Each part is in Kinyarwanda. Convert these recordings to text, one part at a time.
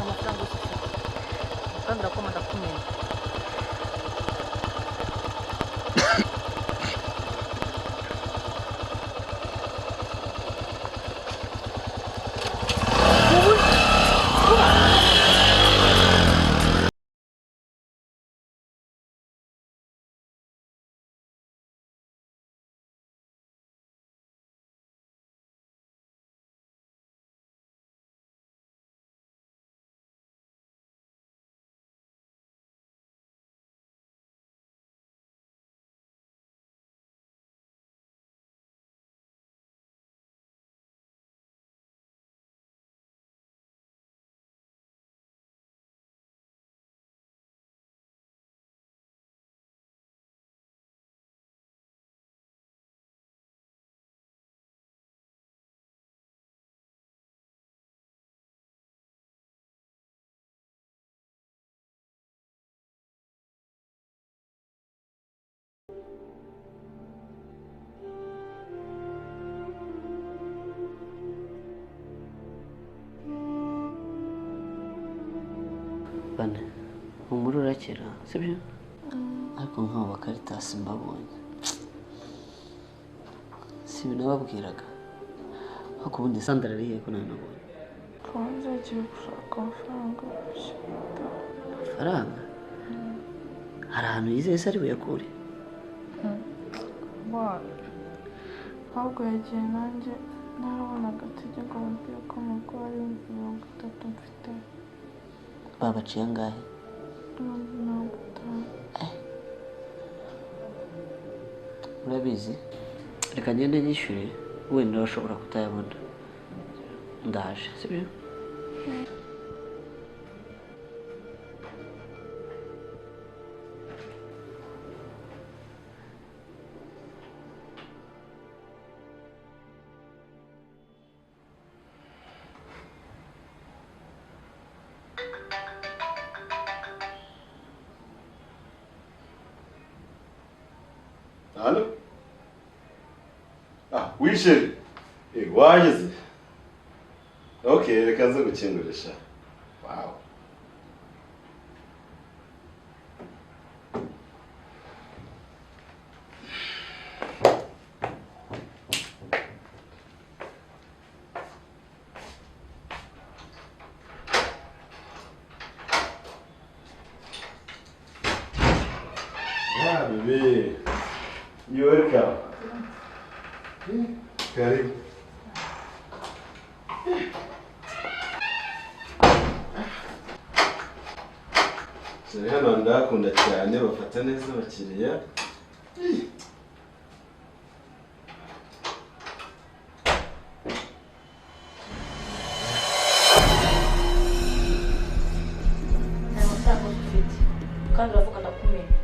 amafaranga ufite kandi ndakoma ndakumenya bane umuri urakira sibyo ariko nk'abo bakaritasi mbabonye si binababwiraga ariko ubundi Sandra ari hehe ko nanabonye hanze agiye gushaka amafaranga amafaranga hari ahantu yizeye se ari buyakure ahubwo yagiye nanjye narabonaga tujya ngo mubwire ko nubwo hari 30 mfite babaciye angahe 50. urabizi reka ngende nyishyure wenda bashobora kutayabona ndaje sibyo Allô? Ah, oui chérie. Wageze? Okay, reka nze gukingurisha. Wow. Yeah, baby. You're welcome. Karibu. Hano ndakunda cyane bafata neza abakiriya. amafaranga ufite kandi uravuga ndakumenya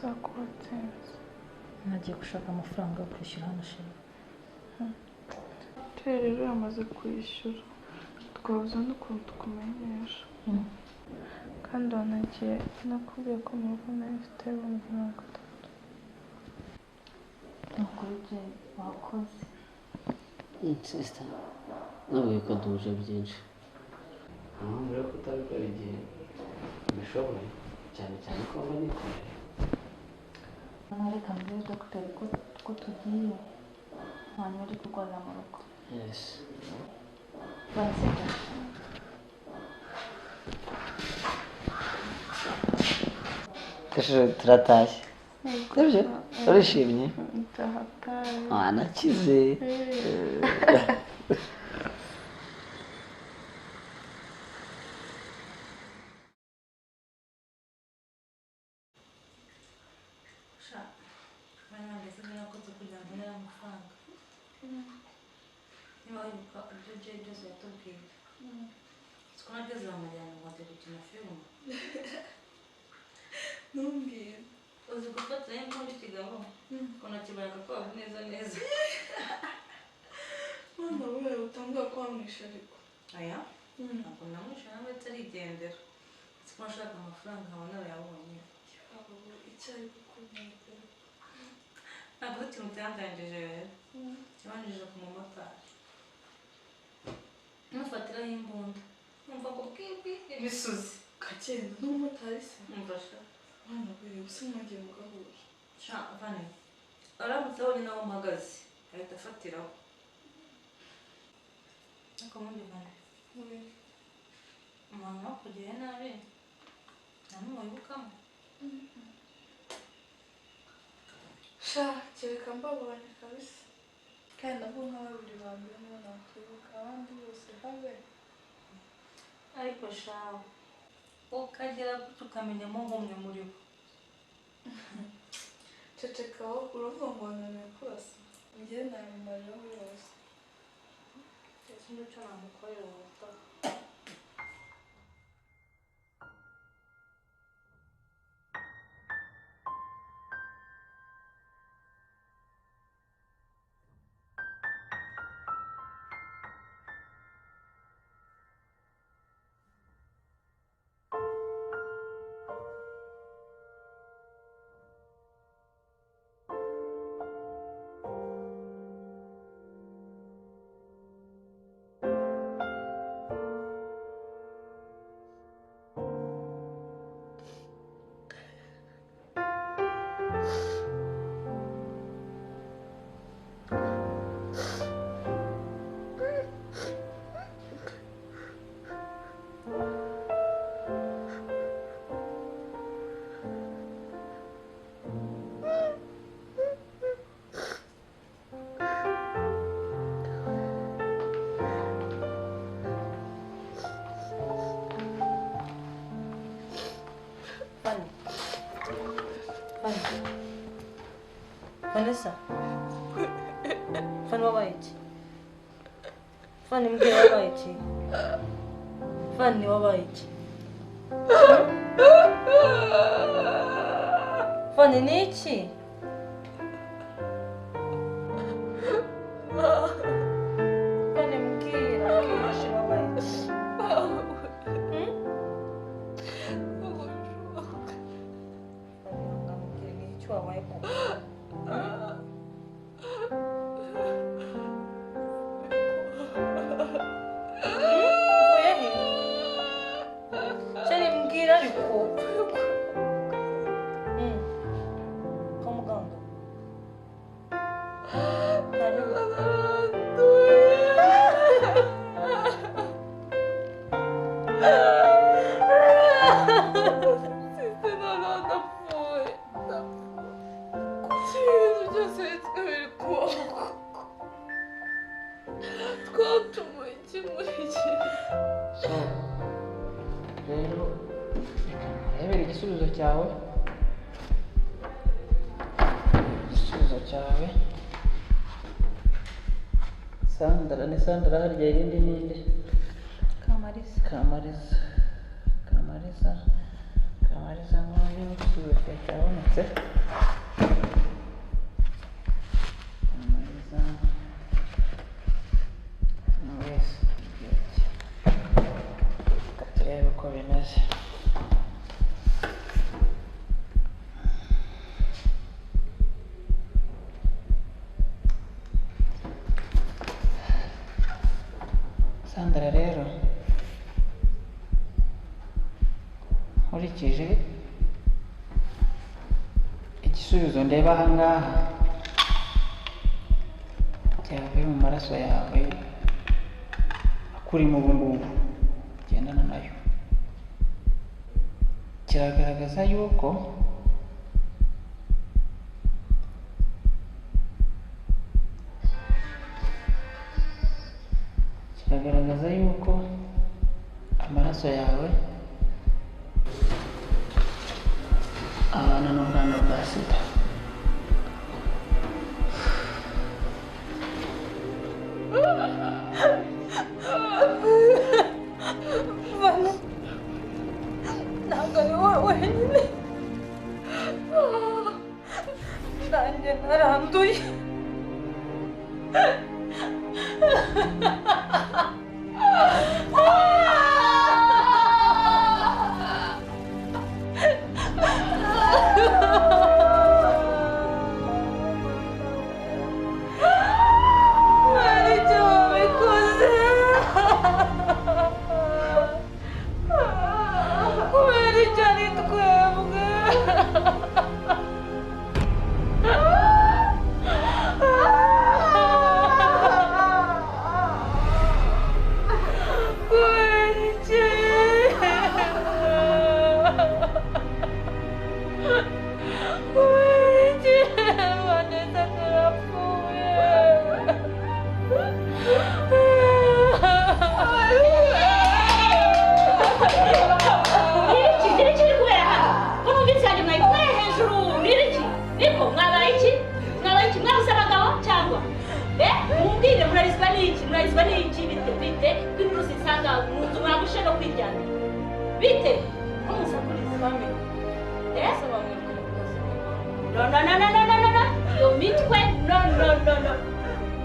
zakubatsinze. nagiye gushaka amafaranga yo kwishyura hano sheri. Rero yamaze kwishyura twabuze n'ukuntu tukumenyesha kandi wanagiye nakubwiye ko mu rugo nawe mfite 30. nukuri je wakoze. Sister, navuye ko duje byinshi. Mbere ko utabikora igihe bishoboye cyane cyane ko mba nikoreye. Reka mbere dogiteri ko tugiye hanyuma uri kurwarira mu rugo. Yes. Baraseka. Turatashye. Nibyo? Urishimye? Ndahatari. Nakize. Numbwira. Uzi gufata imbunda ikigabo unakibaraka ko wabi neza. Mwana we utambwira ko wamwishe ariko. Aya? Ntabwo namwishe nawe atarigendera. Siko nashaka amafaranga nkaba narayabonye. Icyo ari kukunezera. Ntabwo ikintu cyandangije rero. Kibanjije ku mumotari. Mufatiraho imbunda. Numva ngo bwibwi imisozi. Kagenda n'umumotari se. Mumfasha. Mwana we usa mwagiye mugahura. Sha vane. Aramutse abonye nawe mpagaze ahita afatiraho. Ariko mundi vane. Umuntu wakugiriye nabi nta n'umwe wibukamo. Sha kereka mbabonye kabisa. Kandi nabo nka babiri ba mbere nibo nakwibuka abandi bose habe. Ariko shawe ukagera gutyo ukamenyamo nk'umwe muri bo. Cecekaho uravuga ngo wananiwe kurasa. Njye nabimariraho yose. Ese nicyo namukorera ubutaha. Vanessa. Fani wabaye iki? Fani mbwira wabaye iki? Fani wabaye iki? Fani ni iki? Fani mbwira wabaye iki? Sandra harya irindi ninde? Kamariza. amariza nk'uyu gusubira cyabonetse amariza wese reka turebe uko bimeze Sandra rero nkurikije igisubizo ndeba aha ngaha cyavuye mu maraso yawe akurimo ubu ngubu ugendana nayo kiragaragaza yuko amaraso yawe abana n'ubwandu bwa sida ntabwo ari wowe wenyine nanjye naranduye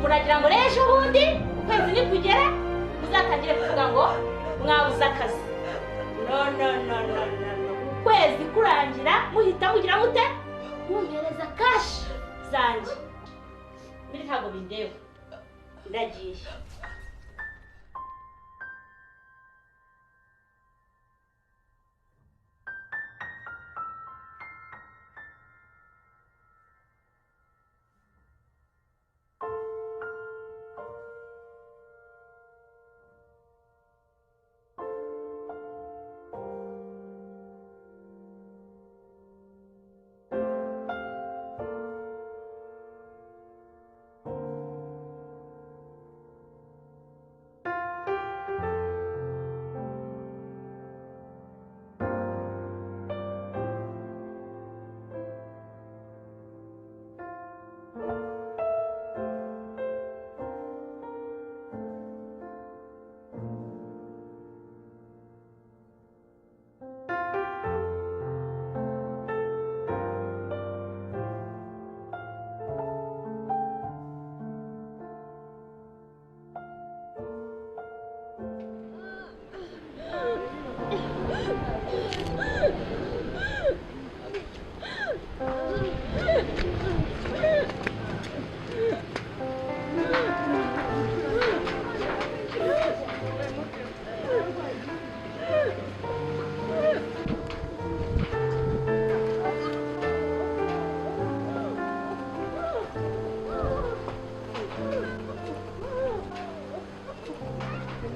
muragira ngo ejo bundi ukwezi nikugera muzatangire kuvuga ngo mwabuze akazi no ukwezi kurangira muhita mugira mute mumpereza kashi zanjye mbere ntabwo bindeba ndagiye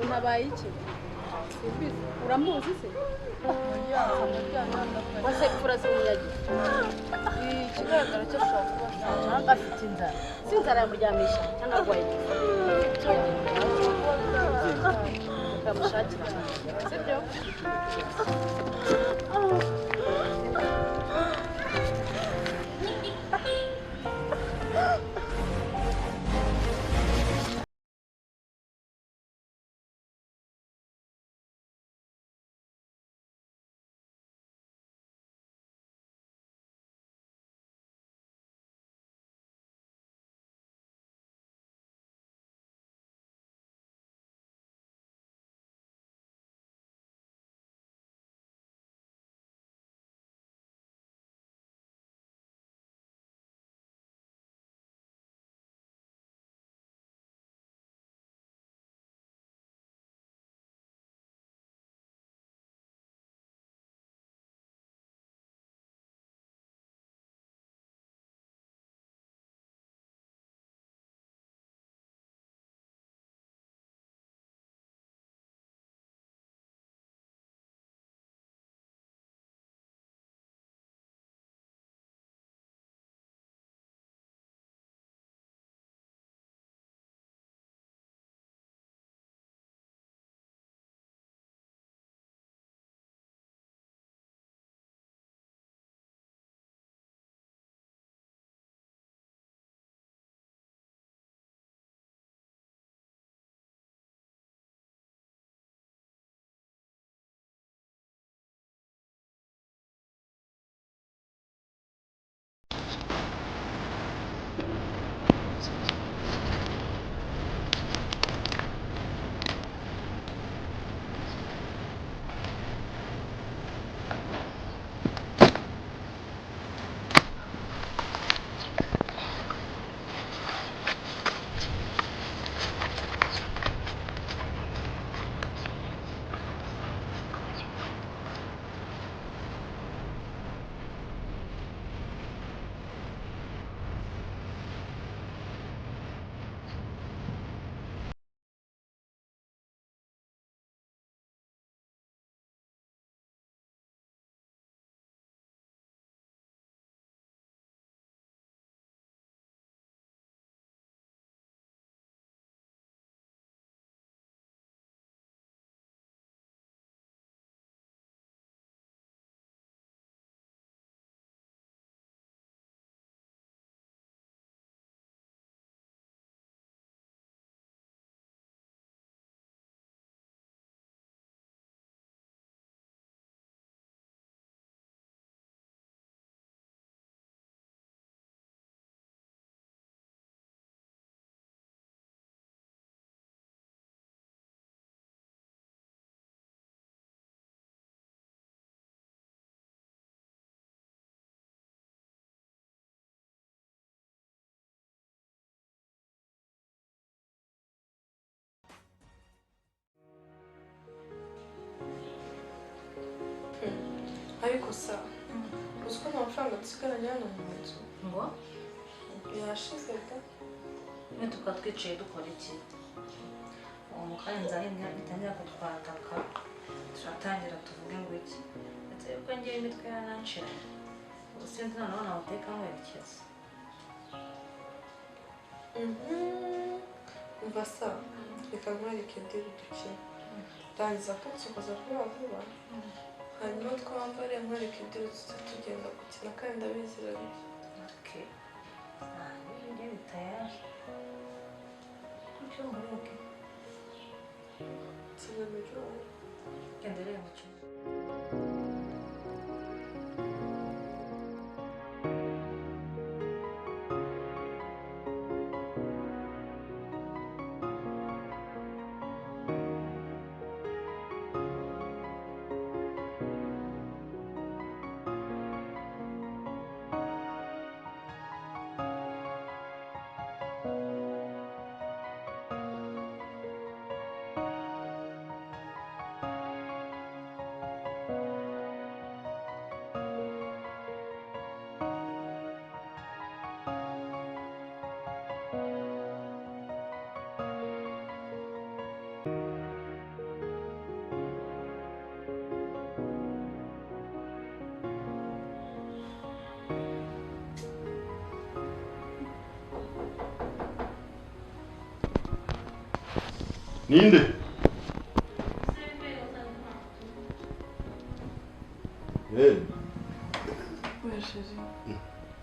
Nabaye iki? Uramuzi se? Wase furazi munyagiye. Ikigaragara cyo ashobora kuba cyangwa afite inzara. Si inzara yamuryamisha cyangwa arwaye. Kamushakira. Sibyo? ariko sa uzi ko nta mafaranga dusigaranye hano mu nzu ngo yashize da niba tukaba twicaye dukora iki uwo mukanya nzahinga bitangira kutwataka turatangira tuvuge ngo iki ndetse yuko ngewe imitwe yaranshiranye ubu sinzi noneho nawuteka nkwerekeza umva sa reka nkwereke diri dukine rangiza kunsokoza vuba vuba hanyuma twambare nkwereke diri tugenda gukina kandi ndabizi urabizi okay ngiye bitayari kucyo muruke sinamijoro endelea mucho Ninde? Hey. oya sheri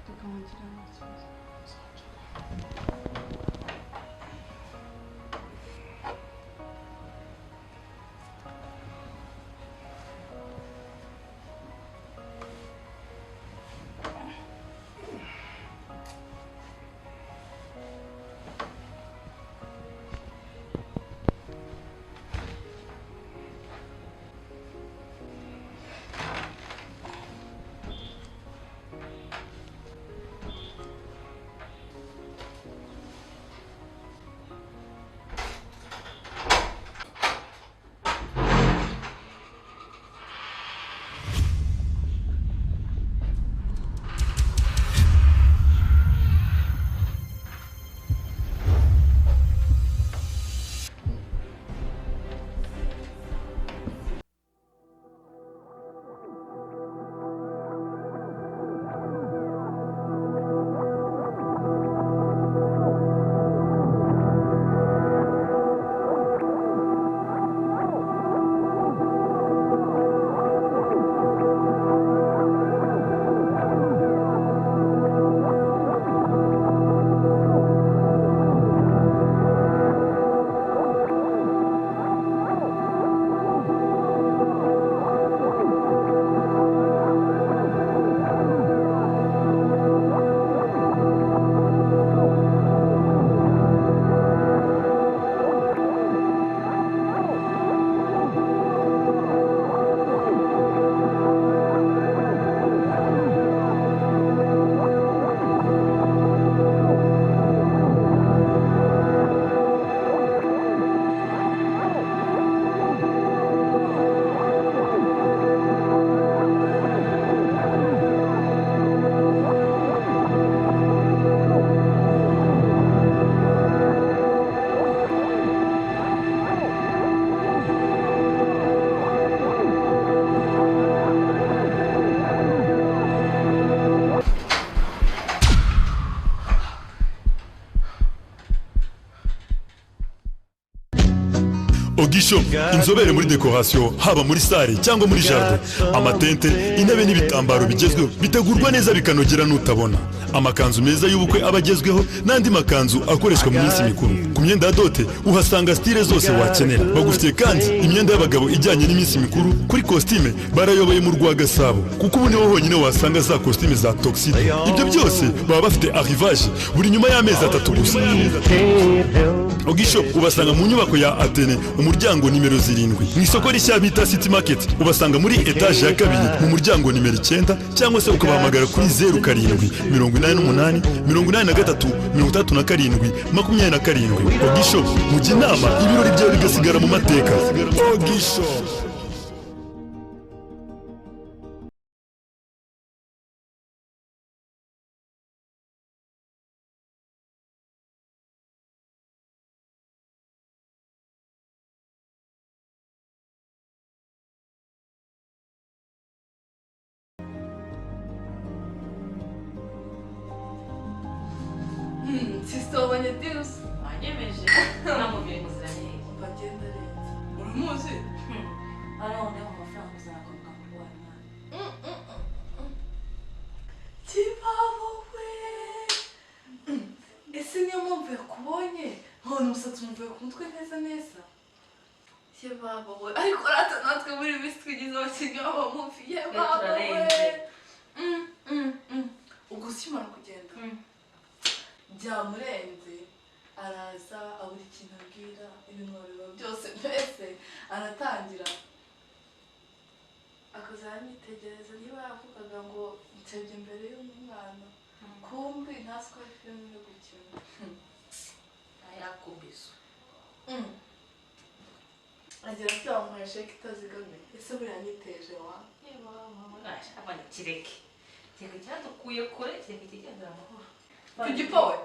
reka nkugira n'ikibazo Ogisho, inzobere muri decoration haba muri sale cyangwa muri jardin, amatente, intebe n'ibitambaro bigezweho bitegurwa neza bikanogera n'utabona. Amakanzu meza y'ubukwe abagezweho n'andi makanzu akoreshwa mu minsi mikuru. Ku myenda ya dote uhasanga style zose wakenera. Bagufitiye kandi imyenda y'abagabo ijyanye n'iminsi mikuru. Kuri costume barayoboye mu Rwagasabo kuko ubu niho honyine wasanga za costume za Tuxedo. Ibyo byose baba bafite arrivage buri nyuma y'amezi 3 gusa. Ogisho ubasanga mu nyubako ya Atene umuryango nimero 7, mu isoko rishya bita City Market ubasanga muri etage ya 2 mu muryango nimero 9, cyangwa se ukabahamagara kuri 0788 83 37 Ogisho mujya inama ibirori byawe bigasigara mu mateka. Ogisho. sisita wabonye dirusi wanyemeje namubwiye muziranenge umva agenda arenze uramuzi hariho noneho amafaranga uzana kwa muganga urwaye umwana kibabo we ese niyo mpamvu yakubonye nkabona umusatsi umuvuye ku mutwe neza neza kibabo we ariko rata natwe muri bisi twigize abakinnyi b'abamuvi yebabo we ubwo ukimara kugenda byamurenze araza abura ikintu abwira ibintu biba byose mbese aratangira akaza yanyitegereza niba yavugaga ngo nsebye imbere y'umwana kumbi ntazi ko ari filime yo gukina yakubiswe agira ati wamuhaye sheke itazigamye ese buriya niteje wa abana kireke kireke cyadukuye kure kireke kigendera amahoro tugipowe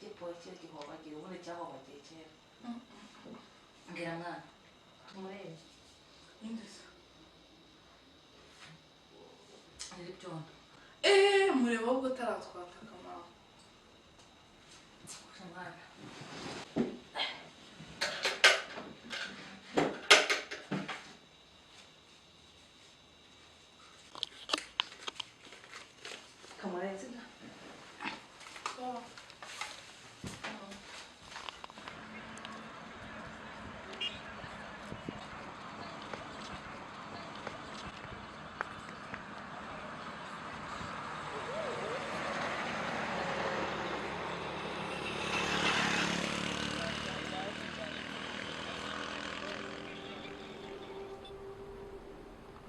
gipowe kiri gihobagiye ubundi cyahobagiye kera mbwira mwana tumurebe indese ari byondo mureba ubwo taratwata akamaro mwana kamurenzi na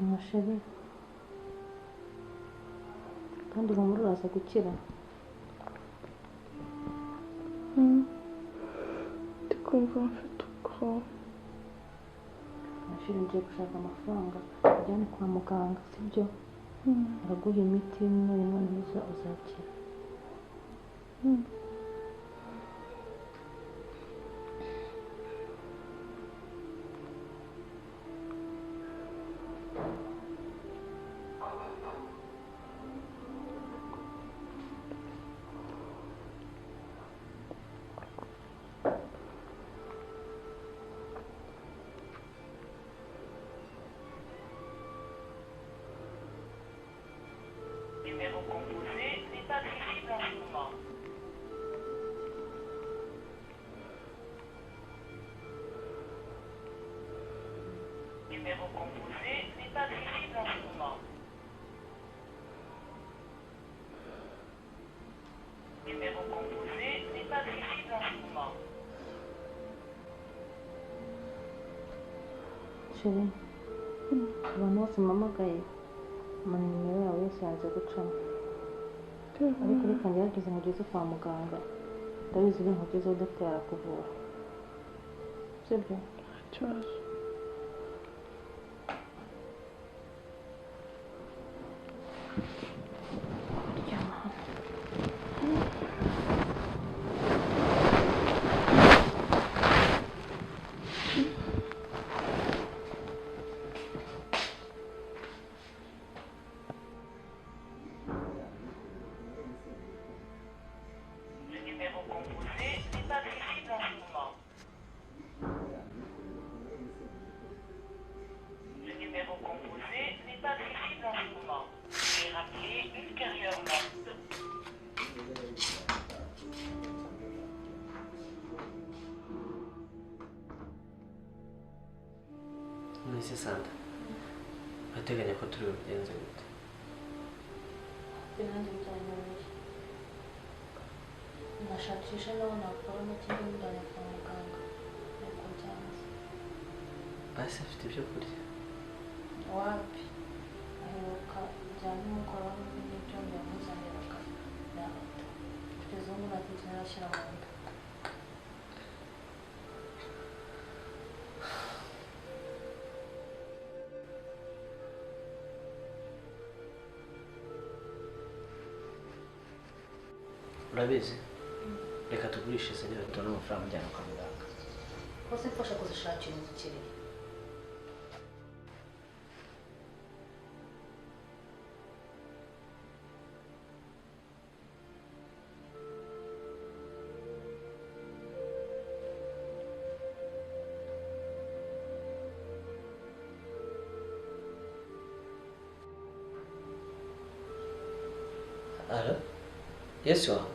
amasheri kandi humura uraza gukira ndikumva mfite ubwoba amasheri ngiye gushaka amafaranga ujyane kwa muganga sibyo araguha imiti imwe rimwe n'izo uzakira Numéro composé n'est pas visible en ce moment. Numéro composé n'est pas visible en ce moment. Numéro composé n'est pas visible en ce moment. sheri abantu bose mpamagaye amanimero yawe yose yanze gucamo ariko reka ngerageze nkugeze kwa muganga ndabizi uri nkugezeho dogiteri arakuvura sibyo ikibazo ryama hano Le numéro composé n'est pas visible en ce moment. Le numéro composé n'est pas visible en ce moment. Veuillez rappeler ultérieurement. Mwese Santa urateganya ko turi bubigenze gute nanjye byanyoroye nashakisha naho nakora n'ikindi mujyanye kwa muganga ariko byanze basi afite ibyo kurya wapi aheruka bya nimugoroba n'ibyo yamuzaniraga yahata kugeza ubu nta kintu arashyira mu nda urabizi reka tugurishe se niba tubona amafaranga ujyana kwa muganga hose mfasha kuzishakira umukiriya Ara? Yesu wawe?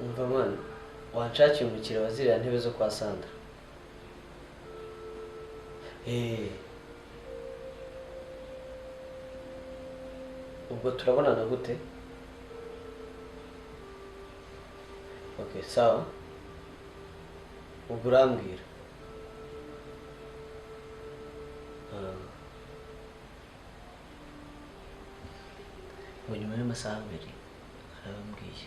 Umva mwana, wanshakiye umukiriya wa ziriya ntebe zo kwa Sandra. Ubwo turabonana gute? Okay, sawa. Ubwo urambwira. Ngo nyuma y'amasaha abiri arabambwiye.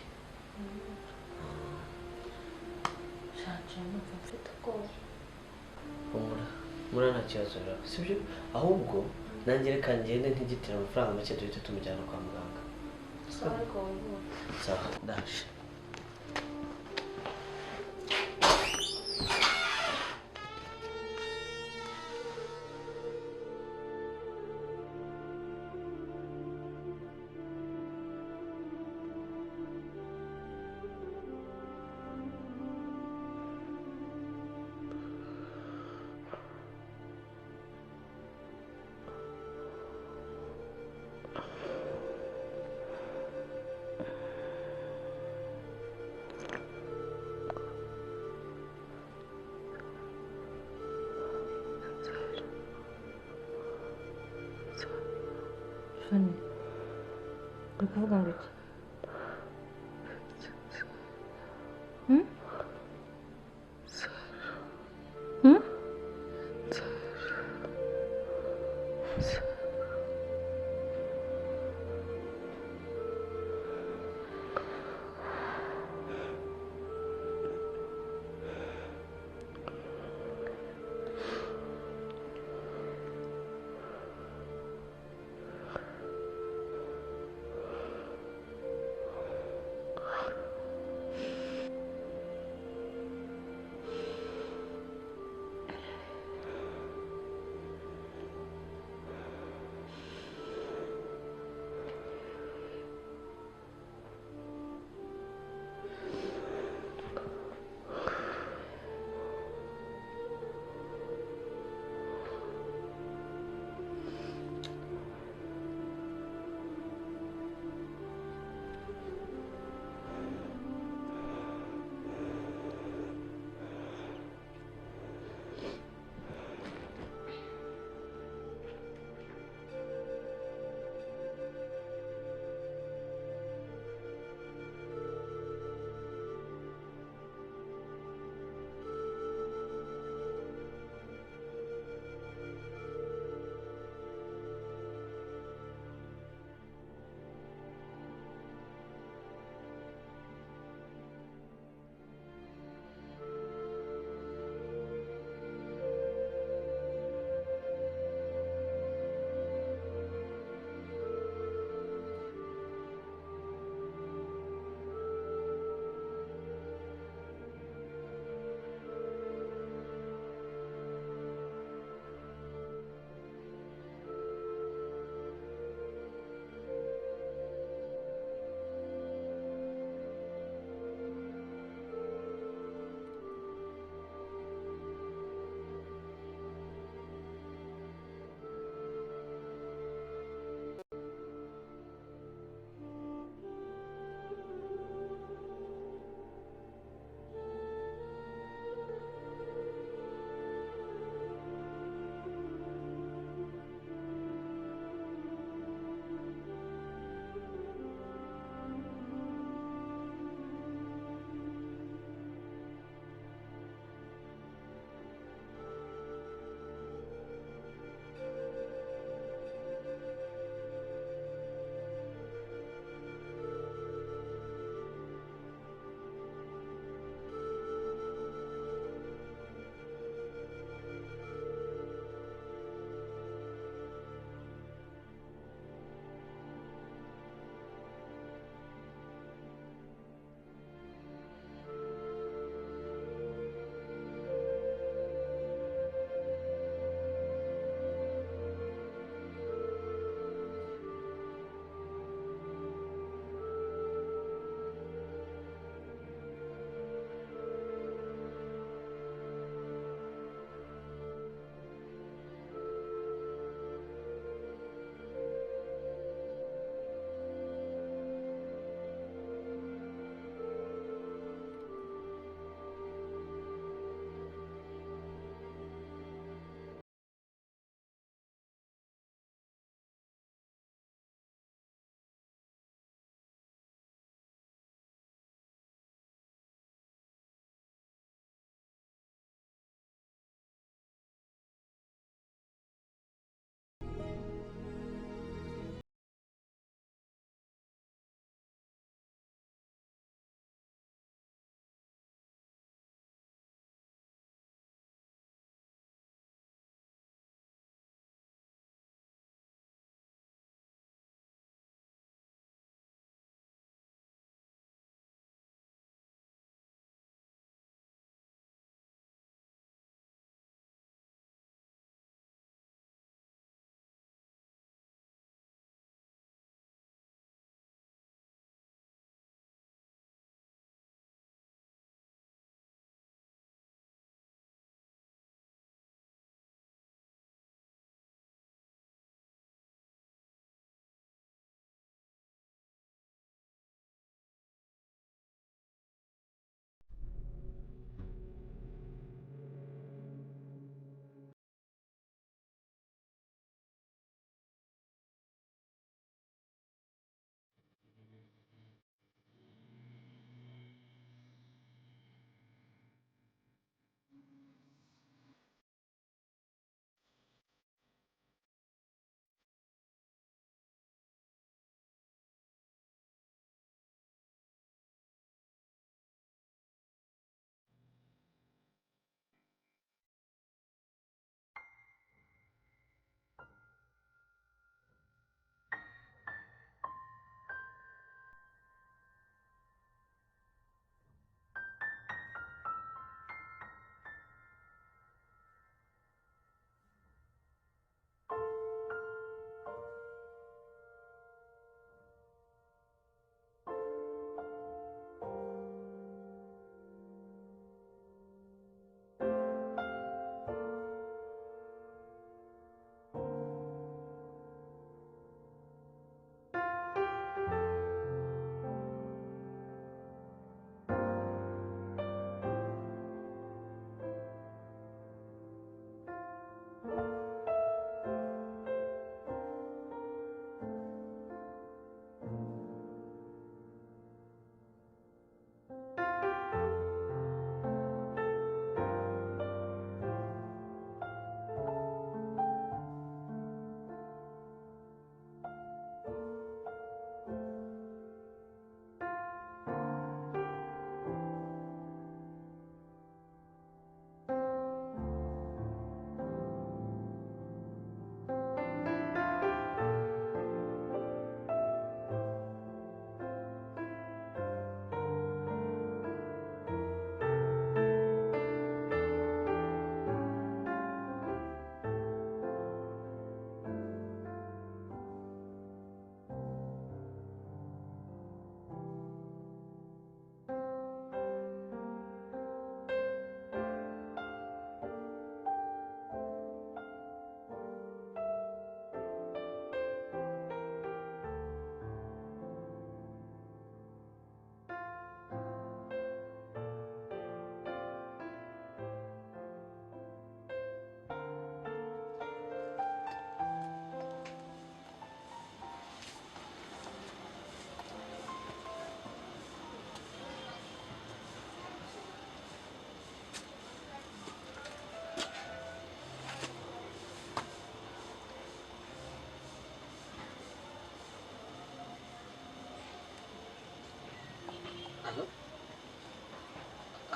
Shaje numva mfite ubwoba. Mura nta kibazo rero, sibyo? Ahubwo nanjye reka ngende ntigitira amafaranga make duhite tumujyana kwa muganga. Sawa ariko wihuta. Sawa, ndaje. Fanny, uri kuvuga ngo iki?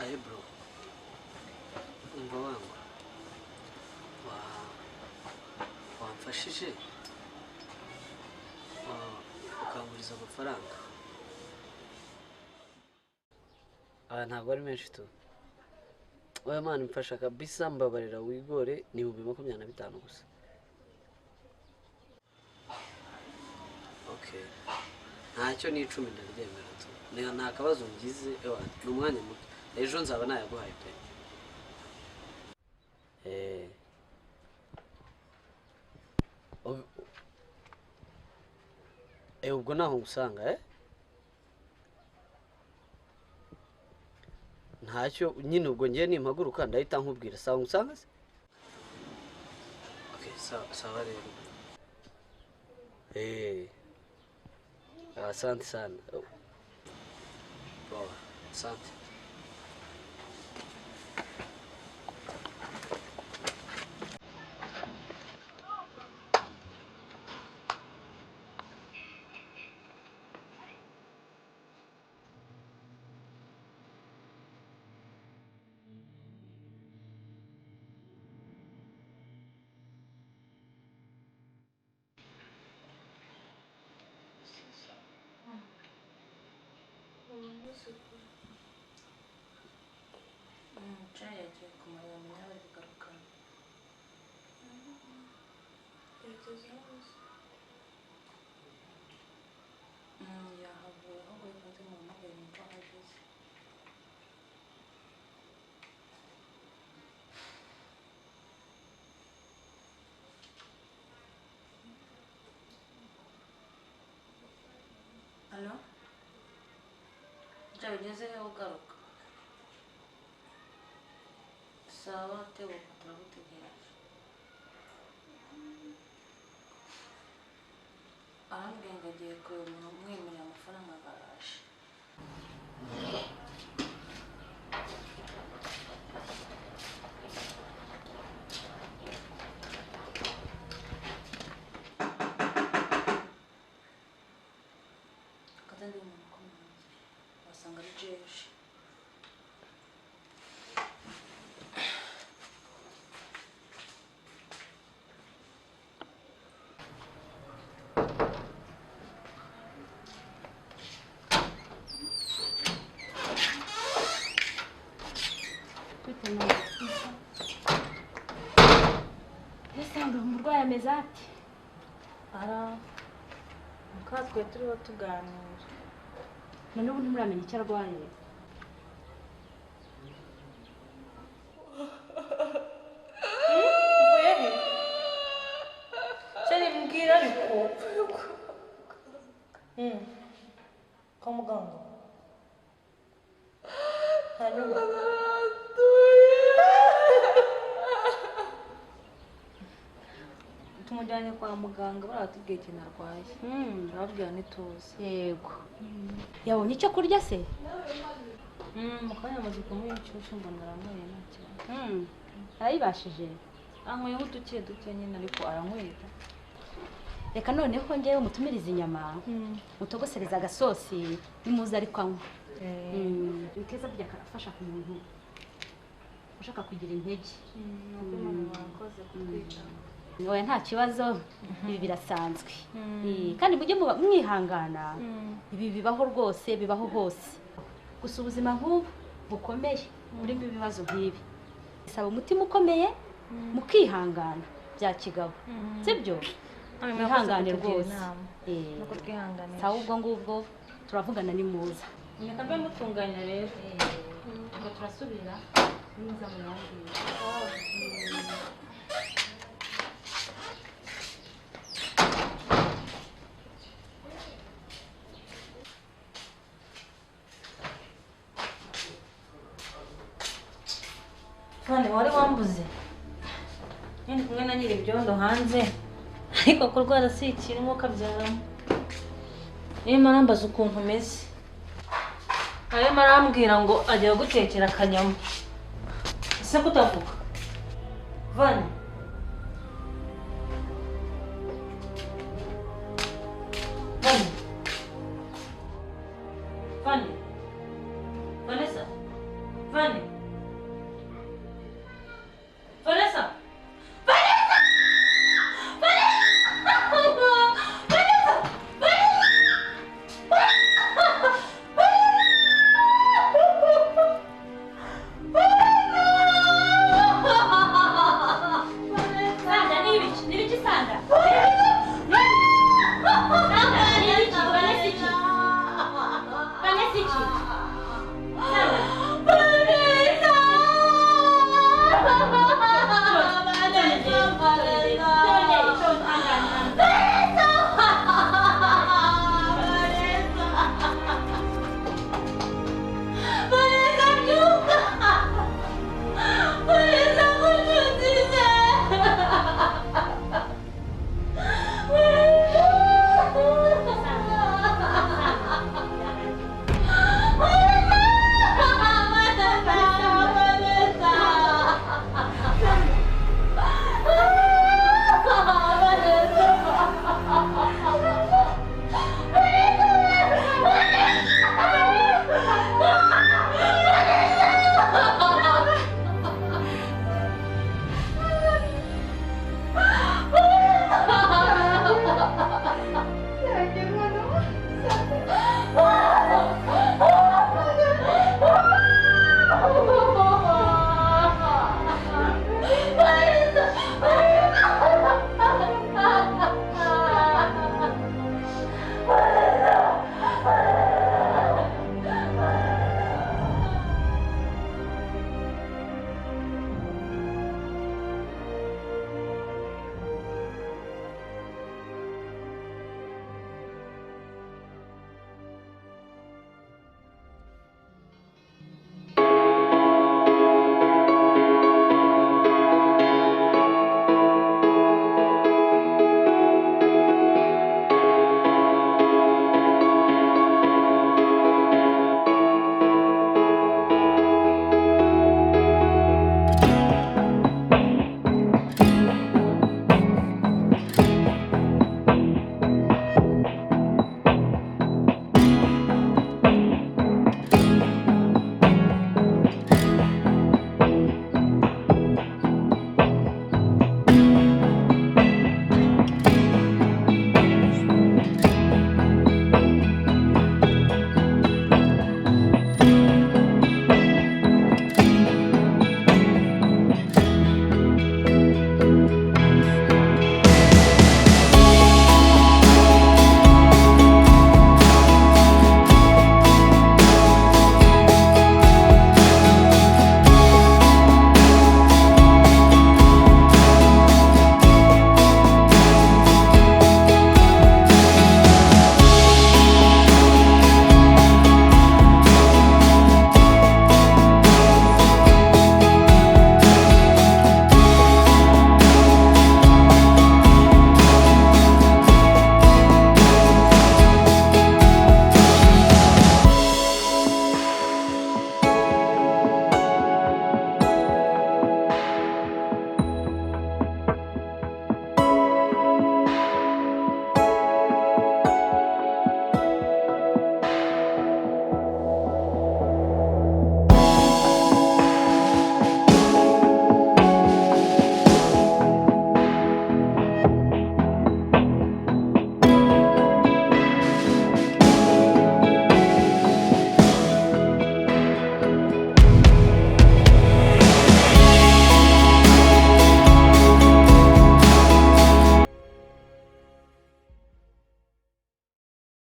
aye bro umva wangu wamfashije ukanguriza amafaranga ntabwo ari menshi tu oya mani mfasha kabisa mbabarira wigore ni 25,000 gusa okay ntacyo ni 10 ndaryemera tu nta kabazo ngize ni umwanya muto ejo nzaba nayaguhaye pe ubwo naho usanga ntacyo nyine ubwo ngiye nimpaguruka ndahita nkubwira sawa usanga se okay sawa rero asante sana poa asante yagiye kumarira mu yawe bigarukana yahavuye ahubwo bikunze mu mpamvu niko ahageze alo bigeze he ugaruka sawa tebuka turagutegereje arambwiye ngo agiye kumwemerera amafaranga baraje akazandi umuntu ukomeye wasanga ari jeje umurwayi ameze ati mukatwe turiho tuganira none ubu ntimuramenya icyo arwaye cyane mbwira ariko kwa muganga hanyuma tumujyanye kwa muganga baratubwiye ikintu arwaye barabwira ntituzi yego yabonye icyo kurya se mu kanya amaze kumuha inshyushyu mbona aranyweye nta kibazo arayibashije anyweyeho uduke duke nyine ariko aranywera reka noneho ngewe mutumiriza inyama mutogosereza agasosi nimuze ariko anywa bikeza burya karafasha ku muntu ushaka kugira intege murakoze kutwitaho oya nta kibazo ibi birasanzwe kandi mujye mwihangana ibi bibaho rwose bibaho hose gusa ubuzima nk'ubu bukomeye burimo ibibazo nk'ibi bisaba umutima ukomeye mukihangana bya kigabo sibyo mwihangane rwose nuko twihanganisha sawa ubwo ngubwo turavugana ni muza reka mbe mutunganya rero ubwo turasubira nimuza muyambwira none wari wambuze nyine kumwe na nyiri ibyondo hanze ariko kurwara si ikintu nk'uko abyaramo niyo marambaza ukuntu umeze ayo marambwira ngo ajya gutekera akanyama ese kutavuga vane